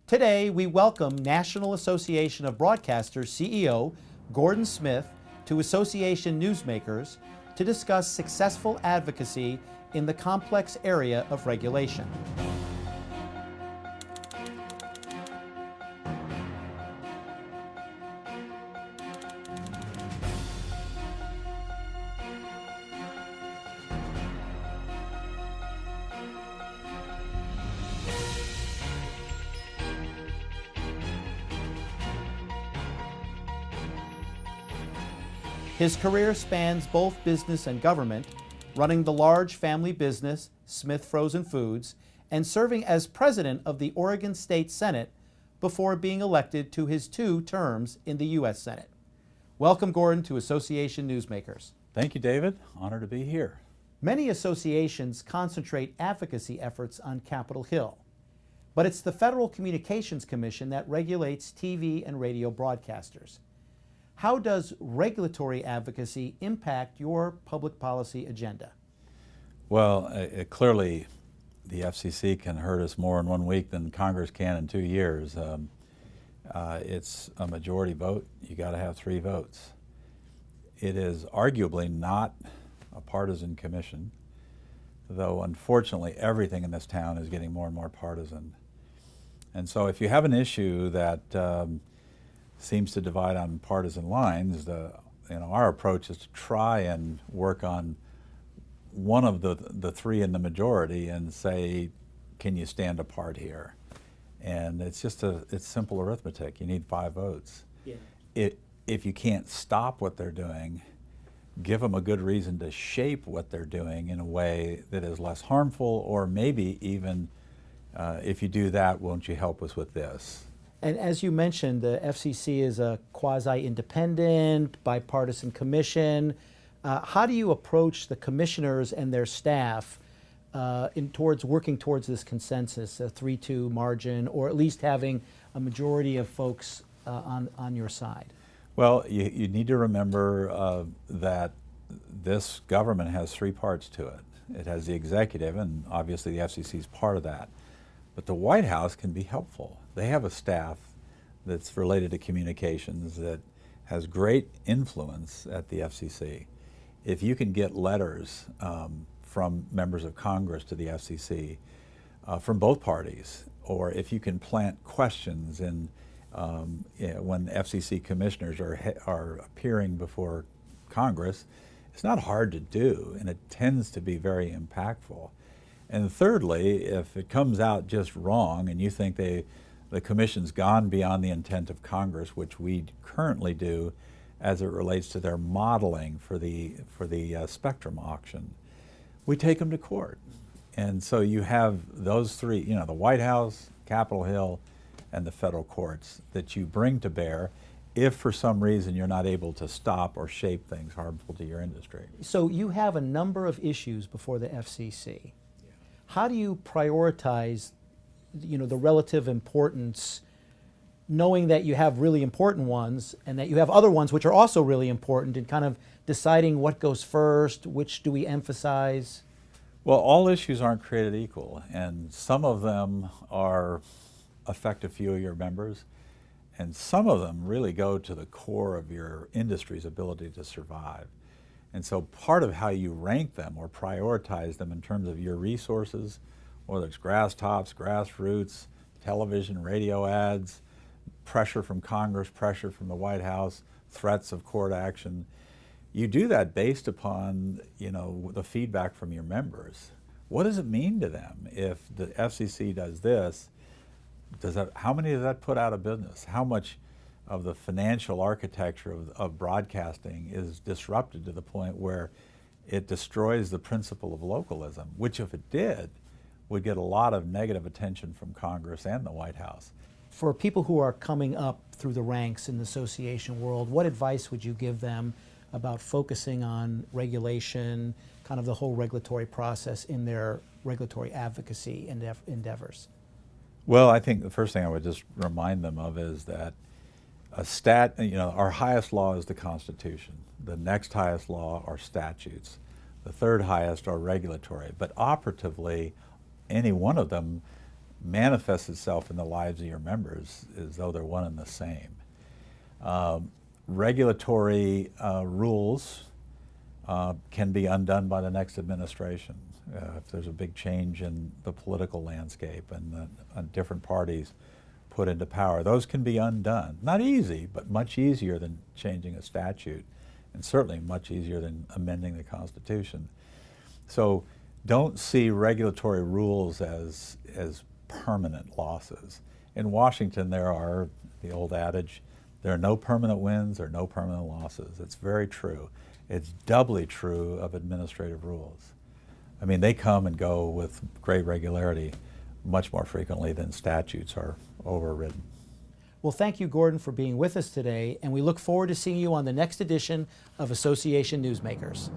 Today, we welcome National Association of Broadcasters CEO Gordon Smith to Association Newsmakers to discuss successful advocacy in the complex area of regulation. His career spans both business and government, running the large family business, Smith Frozen Foods, and serving as president of the Oregon State Senate before being elected to his 2 terms in the U.S. Senate. Welcome, Gordon, to Association Newsmakers. Thank you, David. Honored to be here. Many associations concentrate advocacy efforts on Capitol Hill, but it's the Federal Communications Commission that regulates TV and radio broadcasters. How does regulatory advocacy impact your public policy agenda? Well, clearly the FCC can hurt us more in 1 week than Congress can in 2 years. It's a majority vote. You got to have 3 votes. It is arguably not a partisan commission, though unfortunately everything in this town is getting more and more partisan. And so if you have an issue that seems to divide on partisan lines, our approach is to try and work on one of the 3 in the majority and say, can you stand apart here? And it's just it's simple arithmetic. You need 5 votes. Yeah. If you can't stop what they're doing, give them a good reason to shape what they're doing in a way that is less harmful, or maybe even if you do that, won't you help us with this? And as you mentioned, the FCC is a quasi-independent, bipartisan commission. How do you approach the commissioners and their staff working towards this consensus, a 3-2 margin, or at least having a majority of folks on your side? Well, you need to remember that this government has 3 parts to it. It has the executive, and obviously the FCC is part of that. But the White House can be helpful. They have a staff that's related to communications that has great influence at the FCC. If you can get letters from members of Congress to the FCC from both parties, or if you can plant questions in when FCC commissioners are appearing before Congress, it's not hard to do, and it tends to be very impactful. And thirdly, if it comes out just wrong and you think the commission's gone beyond the intent of Congress, which we currently do as it relates to their modeling for the spectrum auction, we take them to court. And so you have those 3, the White House, Capitol Hill, and the federal courts that you bring to bear if for some reason you're not able to stop or shape things harmful to your industry. So you have a number of issues before the FCC. How do you prioritize, the relative importance, knowing that you have really important ones and that you have other ones which are also really important, and kind of deciding what goes first, which do we emphasize? Well, all issues aren't created equal, and some of them affect a few of your members, and some of them really go to the core of your industry's ability to survive. And so part of how you rank them or prioritize them in terms of your resources, whether it's grass tops, grassroots, television, radio ads, pressure from Congress, pressure from the White House, threats of court action, you do that based upon, the feedback from your members. What does it mean to them if the FCC does this? How many does that put out of business? How much of the financial architecture of broadcasting is disrupted to the point where it destroys the principle of localism, which if it did, would get a lot of negative attention from Congress and the White House. For people who are coming up through the ranks in the association world, what advice would you give them about focusing on regulation, kind of the whole regulatory process in their regulatory advocacy endeavors? Well, I think the first thing I would just remind them of is that our highest law is the Constitution. The next highest law are statutes. The third highest are regulatory. But operatively, any one of them manifests itself in the lives of your members as though they're one and the same. Regulatory rules can be undone by the next administration. If there's a big change in the political landscape and different parties put into power, those can be undone. Not easy, but much easier than changing a statute, and certainly much easier than amending the Constitution. So don't see regulatory rules as permanent losses. In Washington, there are, the old adage, there are no permanent wins or no permanent losses. It's very true. It's doubly true of administrative rules. I mean, they come and go with great regularity much more frequently than statutes are overridden. Well, thank you, Gordon, for being with us today, and we look forward to seeing you on the next edition of Association Newsmakers.